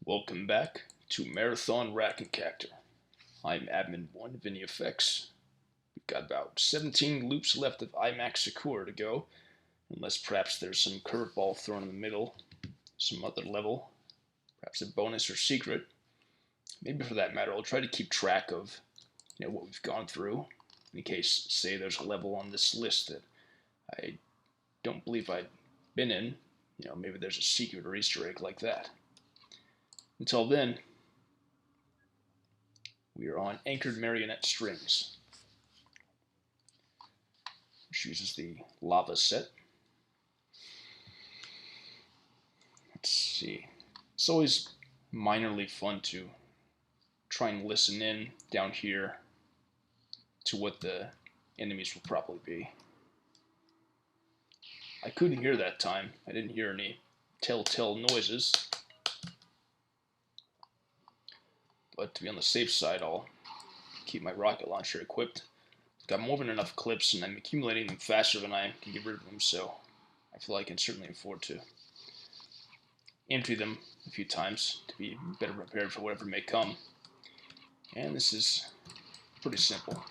Welcome back to Marathon Rack and Cactor. I'm Admin 1 VinnyFX. We've got about 17 loops left of IMAX Sakura to go, unless perhaps there's some curveball thrown in the middle, some other level, perhaps a bonus or secret. Maybe for that matter, I'll try to keep track of what we've gone through, in case, say, there's a level on this list that I don't believe I've been in. Maybe there's a secret or Easter egg like that. Until then, we are on anchored marionette strings, which uses the lava set. Let's see. It's always minorly fun to try and listen in down here to what the enemies will probably be. I couldn't hear that time. I didn't hear any telltale noises. But to be on the safe side, I'll keep my rocket launcher equipped. I've got more than enough clips, and I'm accumulating them faster than I can get rid of them, so I feel I can certainly afford to empty them a few times to be better prepared for whatever may come. And this is pretty simple.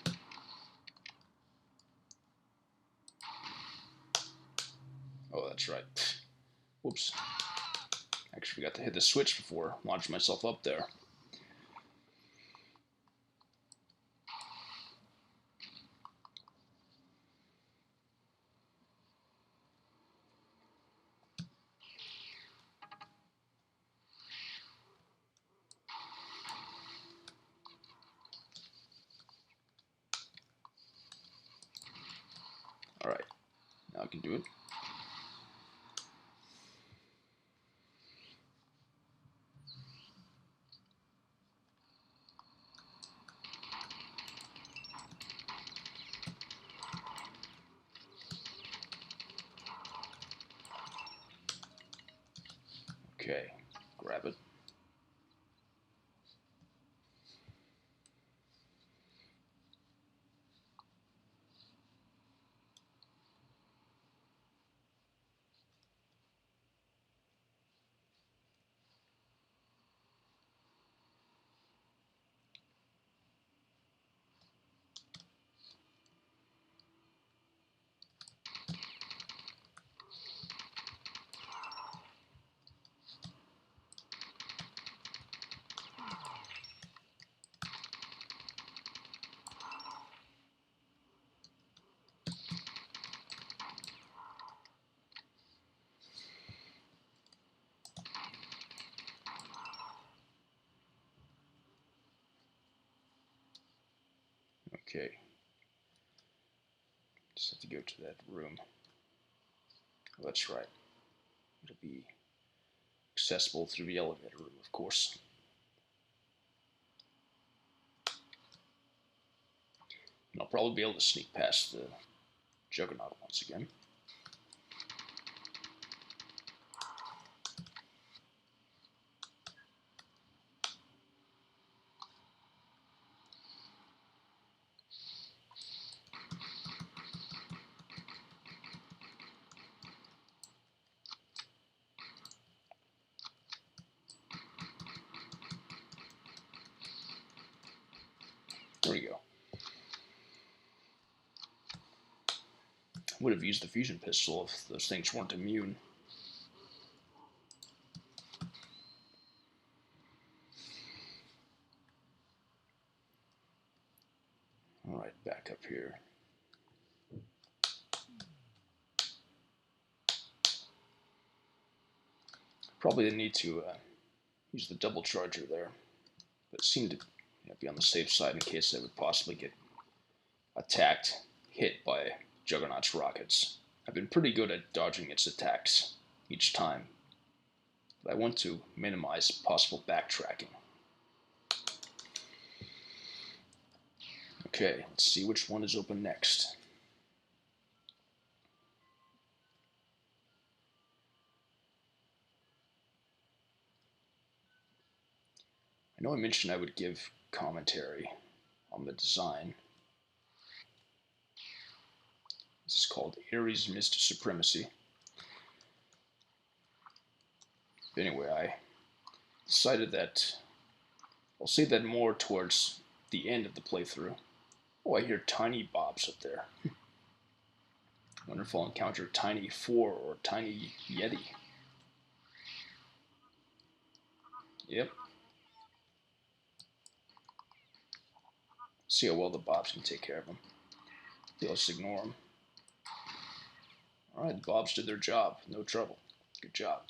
Oh, that's right. Whoops. Actually forgot to hit the switch before launching myself up there. Alright, now I can do it. Okay, grab it. Okay, just have to go to that room. Oh, that's right. It'll be accessible through the elevator room, of course. And I'll probably be able to sneak past the Juggernaut once again. There we go. Would have used the fusion pistol if those things weren't immune. Alright, back up here. Probably didn't need to use the double charger there, but it seemed to be on the safe side in case I would possibly get attacked, hit by Juggernaut's rockets. I've been pretty good at dodging its attacks each time, but I want to minimize possible backtracking. Okay, let's see which one is open next. I know I mentioned I would give commentary on the design. This is called Ares Missed Supremacy. Anyway, I decided that I'll save that more towards the end of the playthrough. Oh, I hear tiny bobs up there. Wonder if I'll encounter Tiny 4 or Tiny Yeti. Yep. See how well the bobs can take care of them. They'll just ignore them. Alright, the bobs did their job. No trouble. Good job.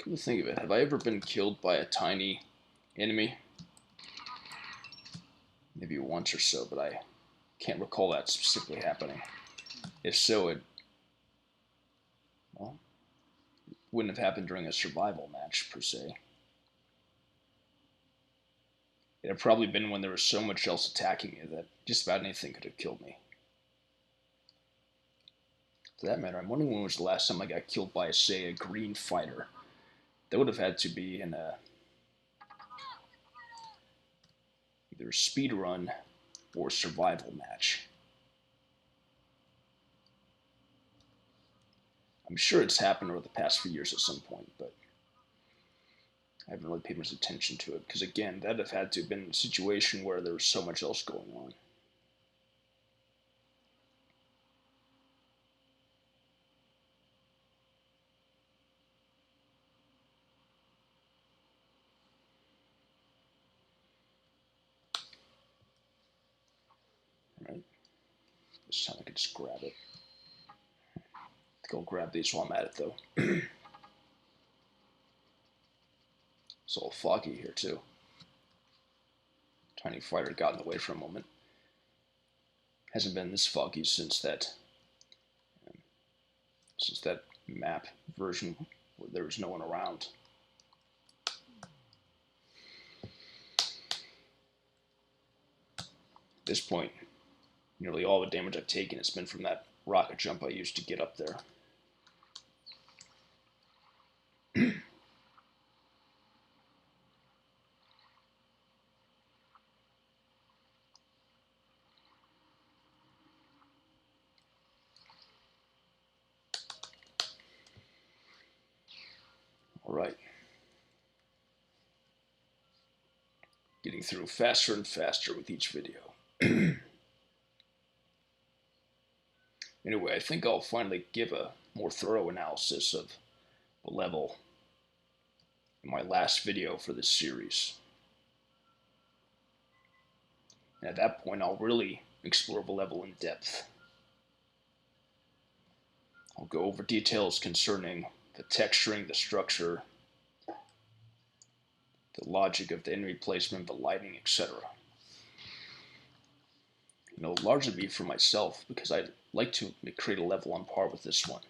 Come to think of it, have I ever been killed by a tiny enemy? Maybe once or so, but I can't recall that specifically happening. If so, it wouldn't have happened during a survival match, per se. It had probably been when there was so much else attacking me that just about anything could have killed me. For that matter, I'm wondering when was the last time I got killed by, say, a green fighter. That would have had to be in either a speed run or a survival match. I'm sure it's happened over the past few years at some point, but I haven't really paid much attention to it, because again, that'd have had to have been a situation where there was so much else going on. Right? This time I could just grab it. I think I'll grab these while I'm at it, though. It's all foggy here, too. Tiny fighter got in the way for a moment. Hasn't been this foggy since that map version where there was no one around. At this point, nearly all the damage I've taken has been from that rocket jump I used to get up there. Alright. Getting through faster and faster with each video. Anyway, I think I'll finally give a more thorough analysis of the level in my last video for this series. And at that point, I'll really explore the level in depth. I'll go over details concerning the texturing, the structure, the logic of the enemy placement, the lighting, etc. Largely be for myself, because I'd like to create a level on par with this one.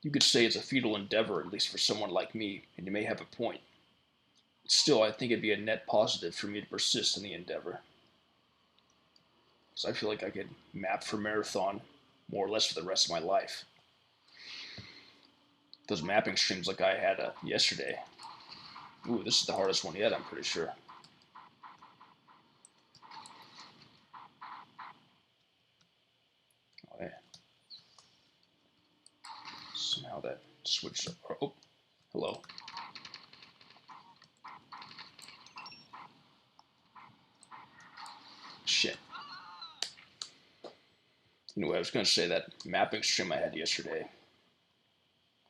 You could say it's a futile endeavor, at least for someone like me, and you may have a point. Still, I think it'd be a net positive for me to persist in the endeavor. So I feel like I could map for Marathon more or less for the rest of my life. Those mapping streams like I had yesterday. Ooh, this is the hardest one yet, I'm pretty sure. Oh, yeah. Somehow that switched up. Oh, hello. Shit. Anyway, I was going to say that mapping stream I had yesterday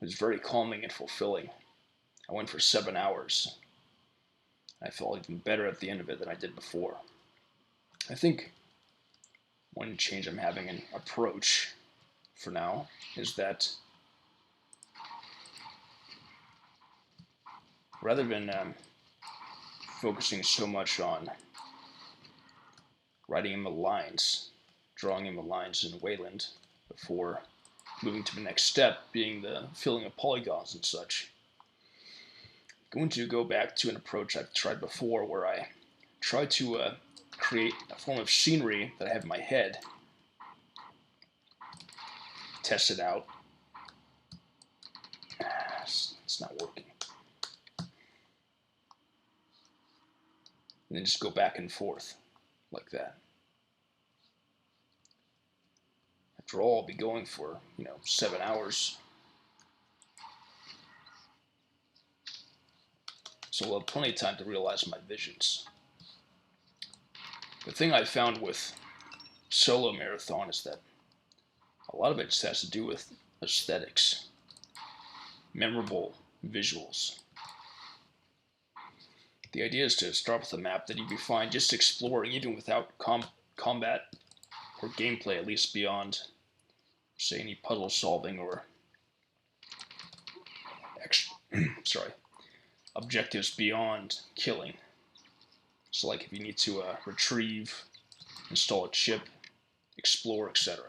was very calming and fulfilling. I went for 7 hours. I felt even better at the end of it than I did before. I think one change I'm having in approach for now is that rather than focusing so much on writing in the lines, drawing in the lines in Wayland before moving to the next step, being the filling of polygons and such, going to go back to an approach I've tried before where I try to create a form of scenery that I have in my head, test it out. It's not working. And then just go back and forth like that. After all, I'll be going for, 7 hours. So we'll have plenty of time to realize my visions. The thing I found with solo marathon is that a lot of it just has to do with aesthetics, memorable visuals. The idea is to start with a map that you'd be fine just exploring, even without combat or gameplay, at least beyond, say, any puzzle solving or objectives beyond killing. So like if you need to retrieve, install a chip, explore, etc.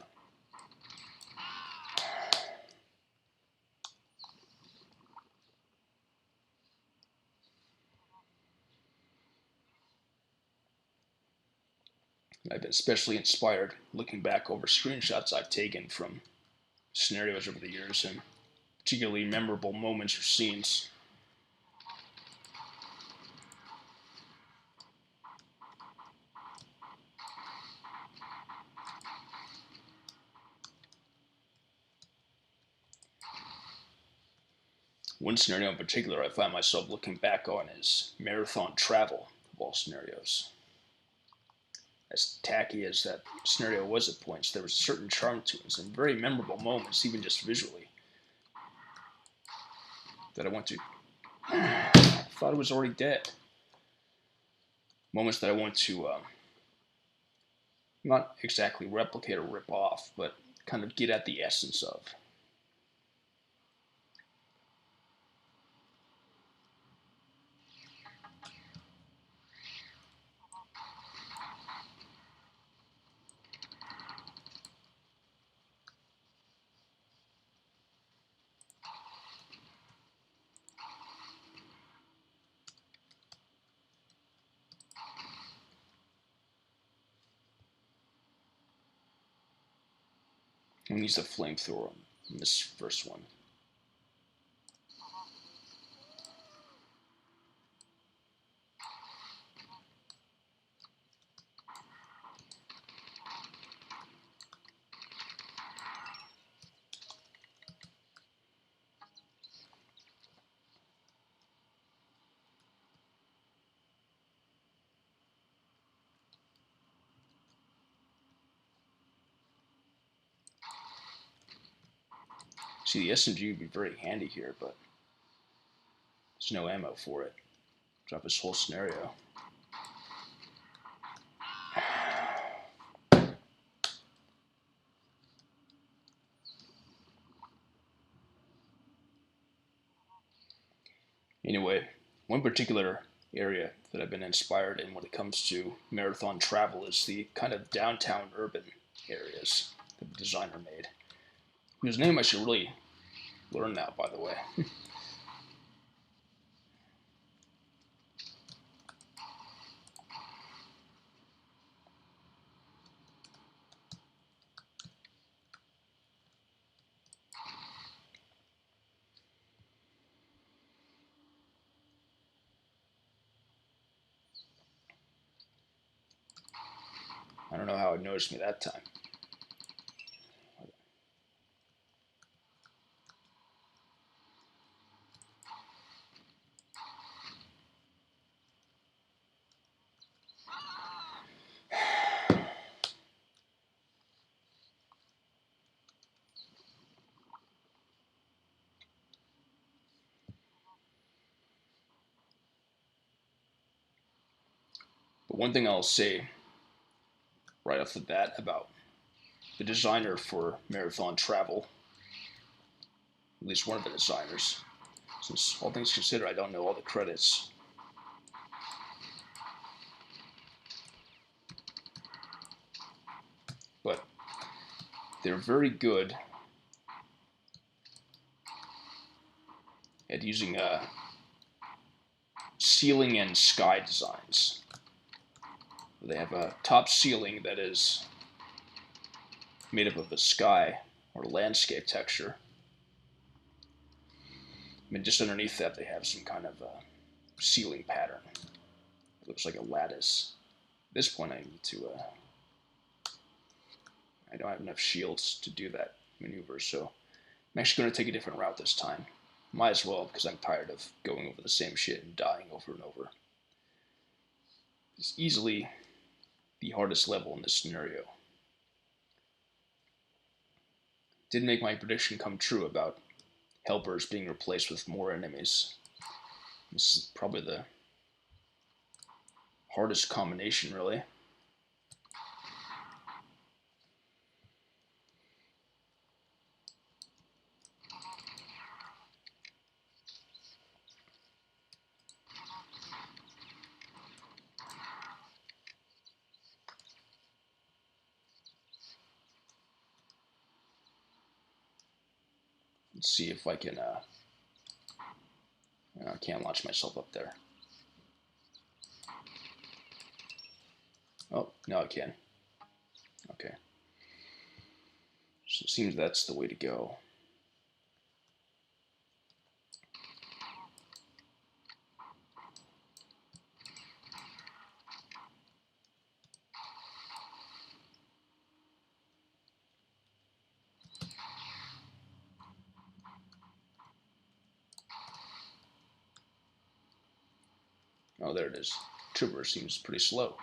I've been especially inspired looking back over screenshots I've taken from scenarios over the years and particularly memorable moments or scenes. One scenario in particular I find myself looking back on is marathon travel of all scenarios. As tacky as that scenario was at points, there was a certain charm to it, and some very memorable moments, even just visually, that I went to. I thought it was already dead. Moments that I want to not exactly replicate or rip off, but kind of get at the essence of. I'm going to use the flamethrower in this first one. See, the SMG would be very handy here, but there's no ammo for it. Drop this whole scenario. Anyway, one particular area that I've been inspired in when it comes to marathon travel is the kind of downtown urban areas that the designer made. Whose name I should really learn now, by the way. I don't know how it noticed me that time. But one thing I'll say right off the bat about the designer for marathon travel, at least one of the designers, since all things considered, I don't know all the credits. But they're very good at using ceiling and sky designs. They have a top ceiling that is made up of a sky or landscape texture. And just underneath that, they have some kind of a ceiling pattern. It looks like a lattice. At this point, I need to. I don't have enough shields to do that maneuver, so I'm actually going to take a different route this time. Might as well, because I'm tired of going over the same shit and dying over and over. It's easily the hardest level in this scenario. Did make my prediction come true about helpers being replaced with more enemies. This is probably the hardest combination, really. Let's see if I can, I can't launch myself up there. Oh, now I can. Okay. So it seems that's the way to go. Oh, there it is. Trooper seems pretty slow.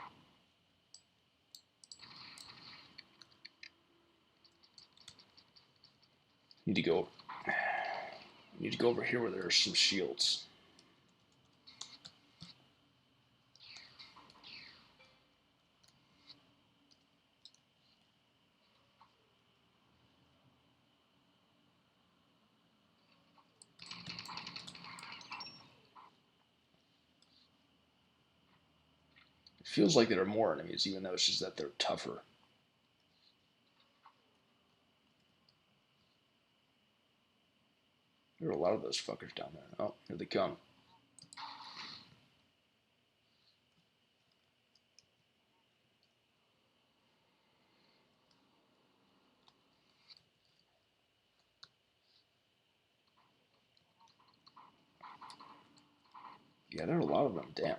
Need to go over here where there are some shields. It feels like there are more enemies, even though it's just that they're tougher. There are a lot of those fuckers down there. Oh, here they come. Yeah, there are a lot of them. Damn.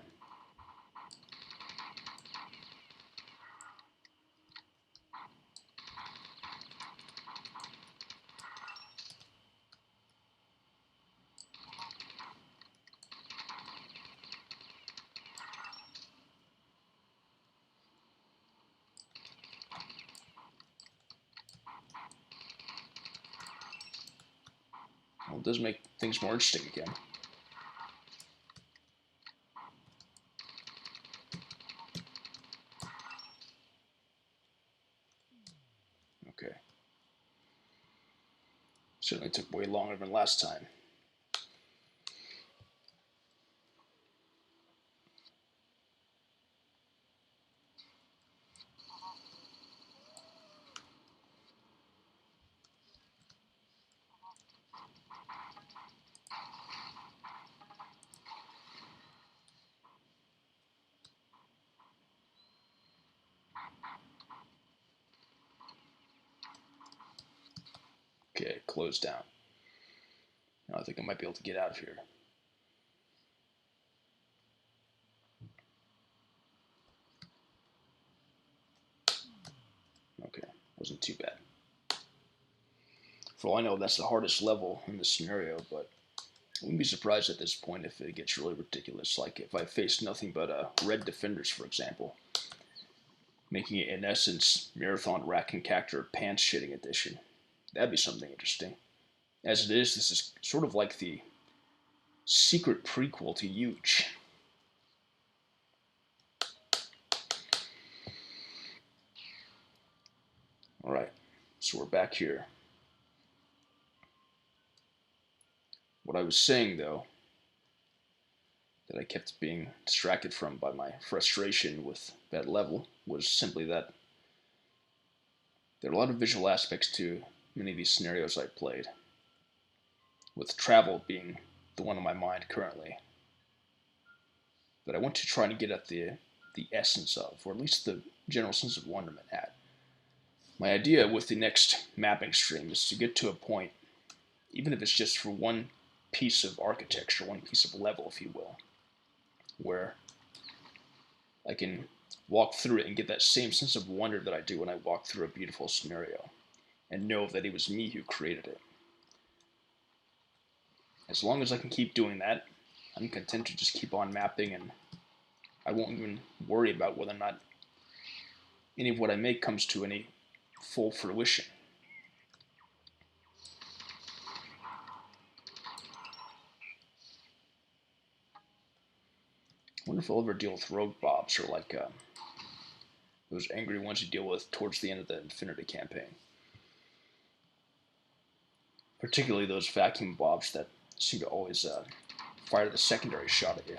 Well, it does make things more interesting again. Okay. Certainly took way longer than last time. Okay, closed down. Now I think I might be able to get out of here. Okay, wasn't too bad. For all I know, that's the hardest level in this scenario, but I wouldn't be surprised at this point if it gets really ridiculous. Like if I face nothing but red defenders, for example, making it in essence Marathon Rat and Cactor Pants Shitting Edition. That'd be something interesting. As it is, this is sort of like the secret prequel to Huge. Alright, so we're back here. What I was saying, though, that I kept being distracted from by my frustration with that level, was simply that there are a lot of visual aspects to many of these scenarios I played, with travel being the one on my mind currently. but I want to try to get at the essence of, or at least the general sense of wonderment at. My idea with the next mapping stream is to get to a point, even if it's just for one piece of architecture, one piece of level, if you will, where I can walk through it and get that same sense of wonder that I do when I walk through a beautiful scenario, and know that it was me who created it. As long as I can keep doing that, I'm content to just keep on mapping, and I won't even worry about whether or not any of what I make comes to any full fruition. I wonder if I'll ever deal with rogue mobs, or like those angry ones you deal with towards the end of the Infinity campaign. Particularly those vacuum mobs that seem to always fire the secondary shot at you.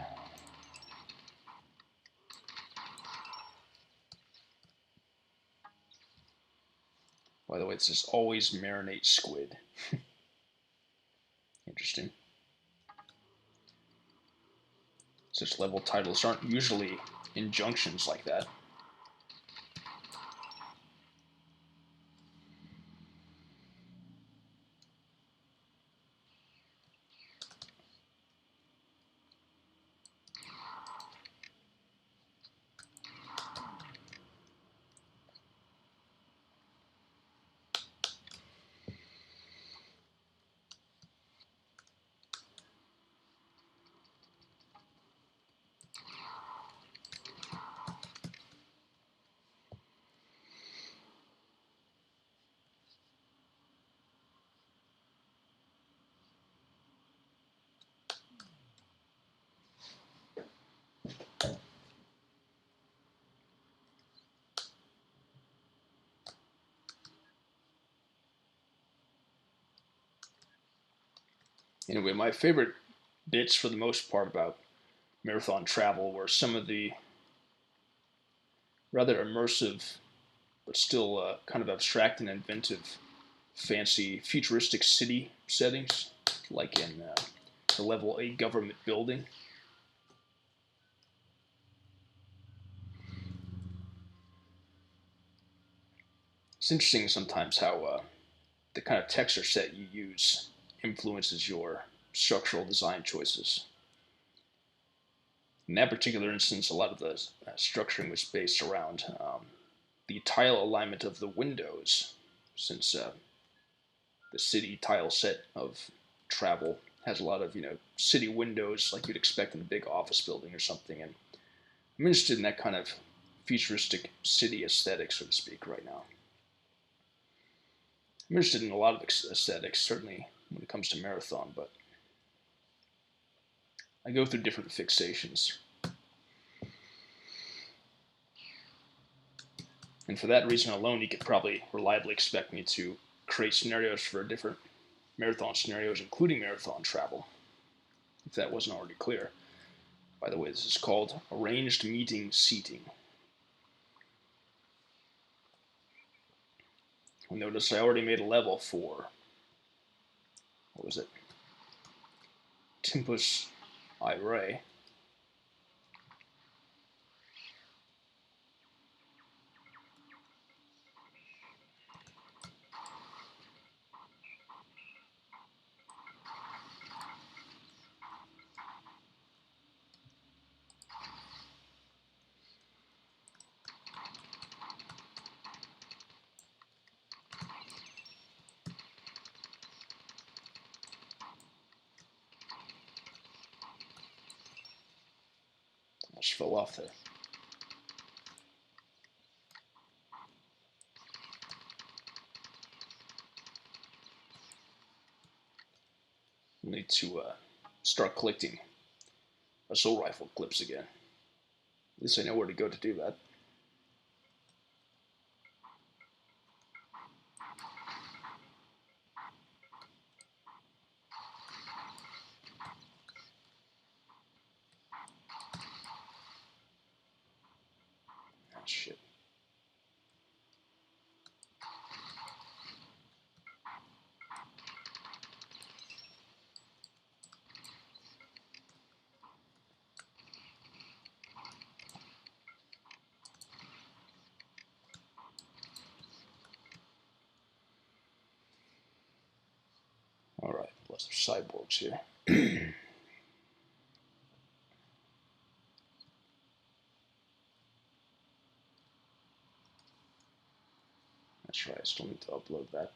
By the way, it says always marinate squid. Interesting. Such level titles aren't usually injunctions like that. Anyway, my favorite bits for the most part about marathon travel were some of the rather immersive but still kind of abstract and inventive, fancy, futuristic city settings, like in the level 8 government building. It's interesting sometimes how the kind of texture set you use influences your structural design choices. In that particular instance, a lot of the structuring was based around the tile alignment of the windows, since the city tile set of travel has a lot of city windows like you'd expect in a big office building or something, and I'm interested in that kind of futuristic city aesthetic, so to speak, right now. I'm interested in a lot of aesthetics, certainly when it comes to Marathon, but I go through different fixations. And for that reason alone, you could probably reliably expect me to create scenarios for different Marathon scenarios, including Marathon travel, if that wasn't already clear. By the way, this is called Arranged Meeting Seating. Notice I already made a level for, what was it? Tempus Irae. I just fell off there. I need to start collecting assault rifle clips again. At least I know where to go to do that. Oh, shit. Lots of cyborgs here. That's right, I still need to upload that.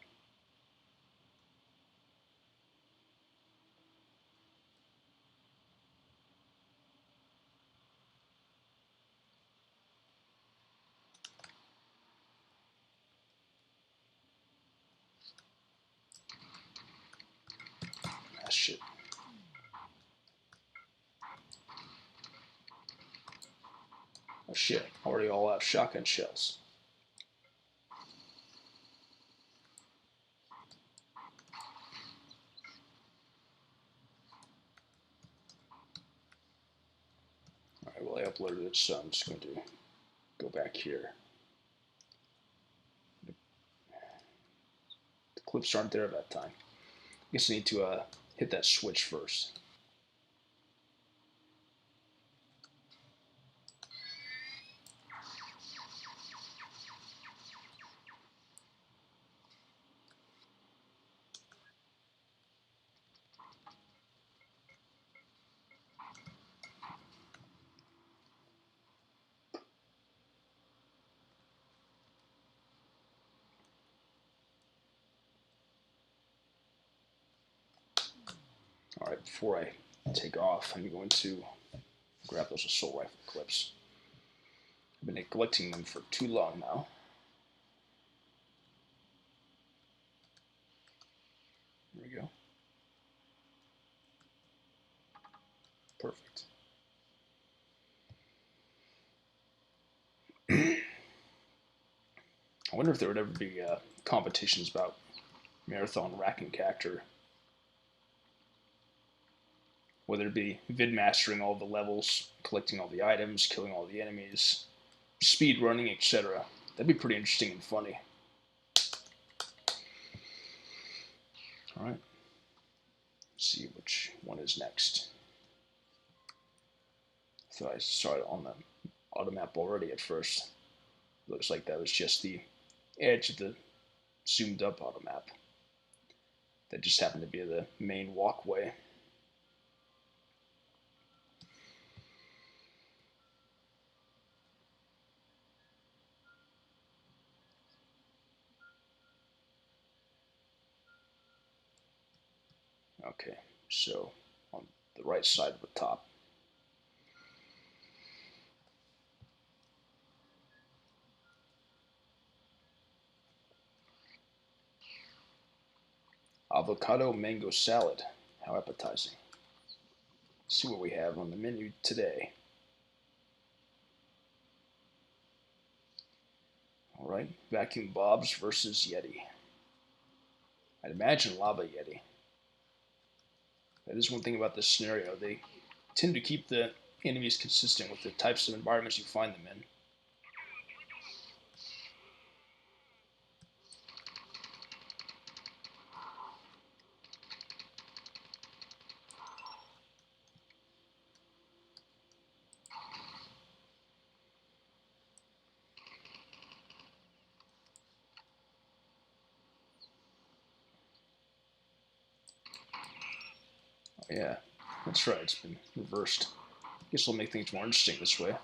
Ah, shit. Oh shit, already all out of shotgun shells. Alright, well I uploaded it, so I'm just going to go back here. The clips aren't there that time. I guess I need to hit that switch first. Alright, before I take off, I'm going to grab those assault rifle clips. I've been neglecting them for too long now. There we go. Perfect. I wonder if there would ever be competitions about marathon rack and cactor. Whether it be vid mastering all the levels, collecting all the items, killing all the enemies, speed running, etc. That'd be pretty interesting and funny. Alright. Let's see which one is next. I thought I saw it on the auto map already at first. Looks like that was just the edge of the zoomed up auto map. That just happened to be the main walkway. Okay, so on the right side of the top. Avocado mango salad. How appetizing. Let's see what we have on the menu today. Alright, vacuum bobs versus Yeti. I'd imagine lava Yeti. That is one thing about this scenario. They tend to keep the enemies consistent with the types of environments you find them in. Oh, yeah, that's right, it's been reversed. Guess it'll make things more interesting this way.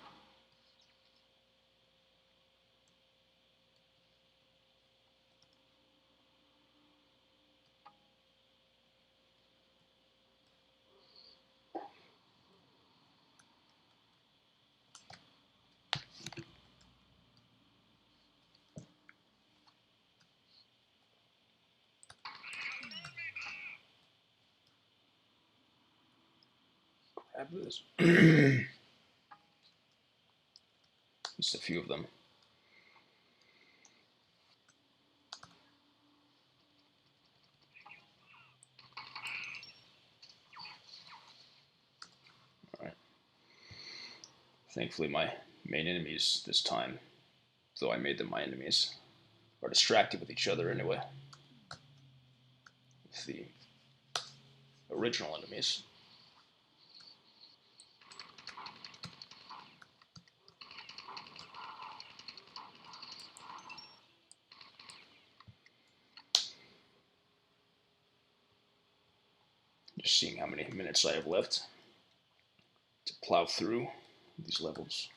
Grab this. Just a few of them. Alright. Thankfully my main enemies this time, though I made them my enemies, are distracted with each other anyway. With the original enemies. Just seeing how many minutes I have left to plow through these levels.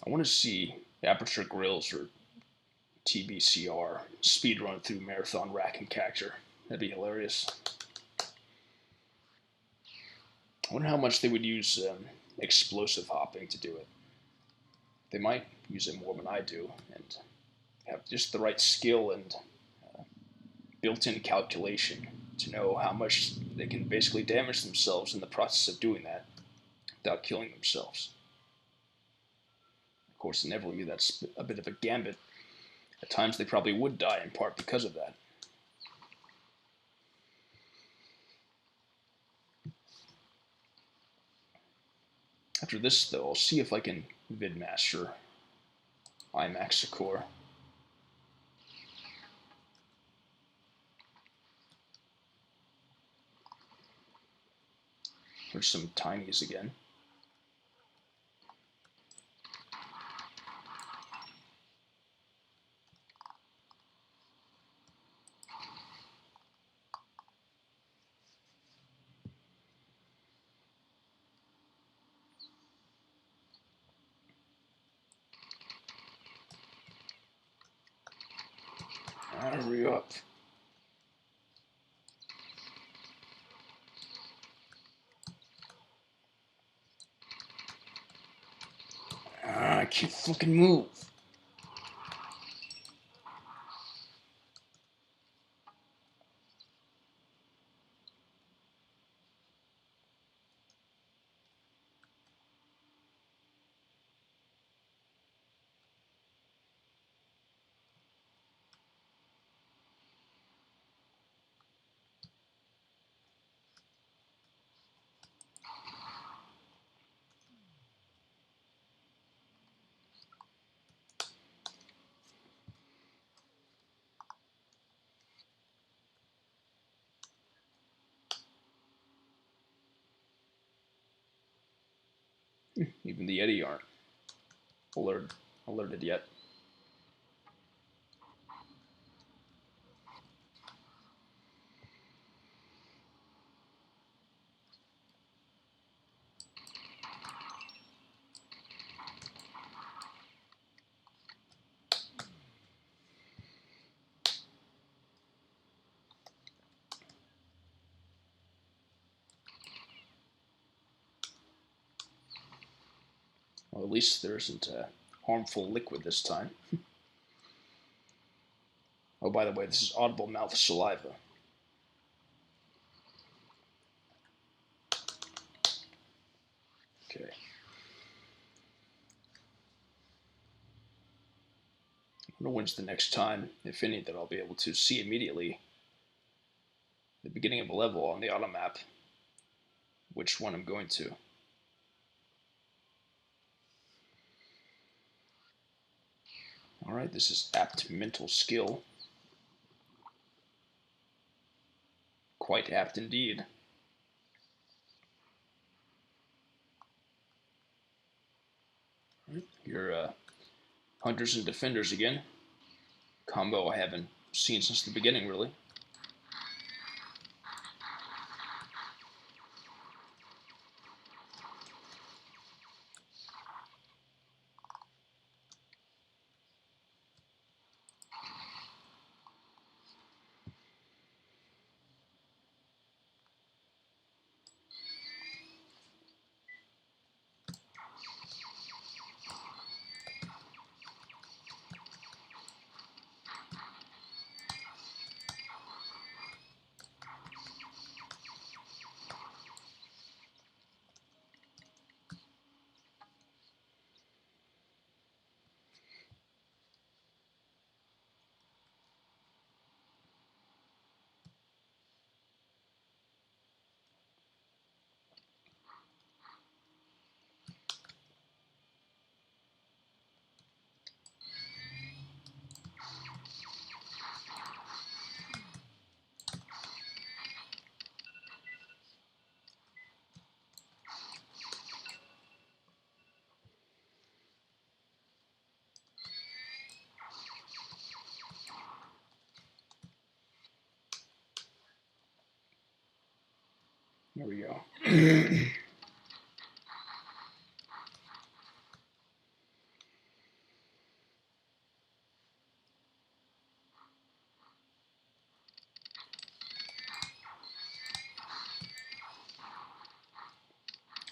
I want to see Aperture Grills or TBCR speedrun through Marathon Rack and Cacture. That'd be hilarious. I wonder how much they would use explosive hopping to do it. They might use it more than I do and have just the right skill and built-in calculation to know how much they can basically damage themselves in the process of doing that without killing themselves. Of course, inevitably that's a bit of a gambit. At times they probably would die in part because of that. After this, though, I'll see if I can vidmaster IMAX Secor. There's some tinies again. Hurry up. I can't fucking move. Even the Yeti aren't alerted yet. Well, at least there isn't a harmful liquid this time. Oh, by the way, this is audible mouth saliva. Okay. I wonder when's the next time, if any, that I'll be able to see immediately the beginning of a level on the auto map which one I'm going to. Alright, this is apt mental skill. Quite apt indeed. Your hunters and defenders again. Combo I haven't seen since the beginning, really. There we go.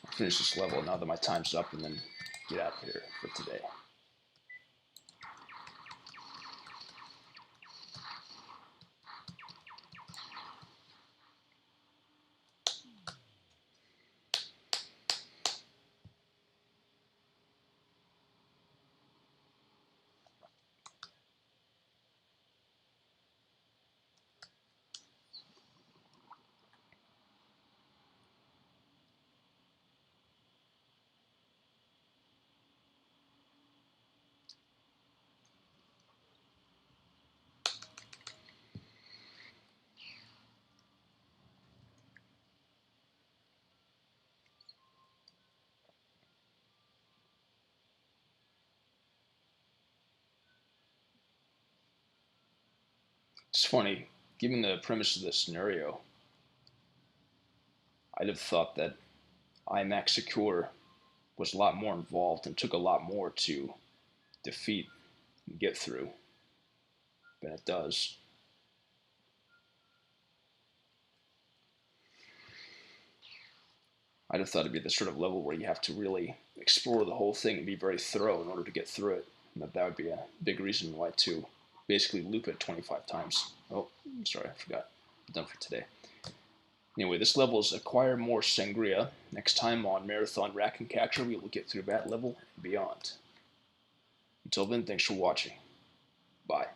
I'll finish this level now that my time's up and then get out of here for today. It's funny, given the premise of this scenario, I'd have thought that IMAX Secure was a lot more involved and took a lot more to defeat and get through than it does. I'd have thought it'd be the sort of level where you have to really explore the whole thing and be very thorough in order to get through it. And that would be a big reason why to basically loop it 25 times. Oh, I'm sorry, I forgot. I'm done for today. Anyway, this level is Acquire More Sangria. Next time on Marathon Rack and Catcher, we will get through that level and beyond. Until then, thanks for watching. Bye.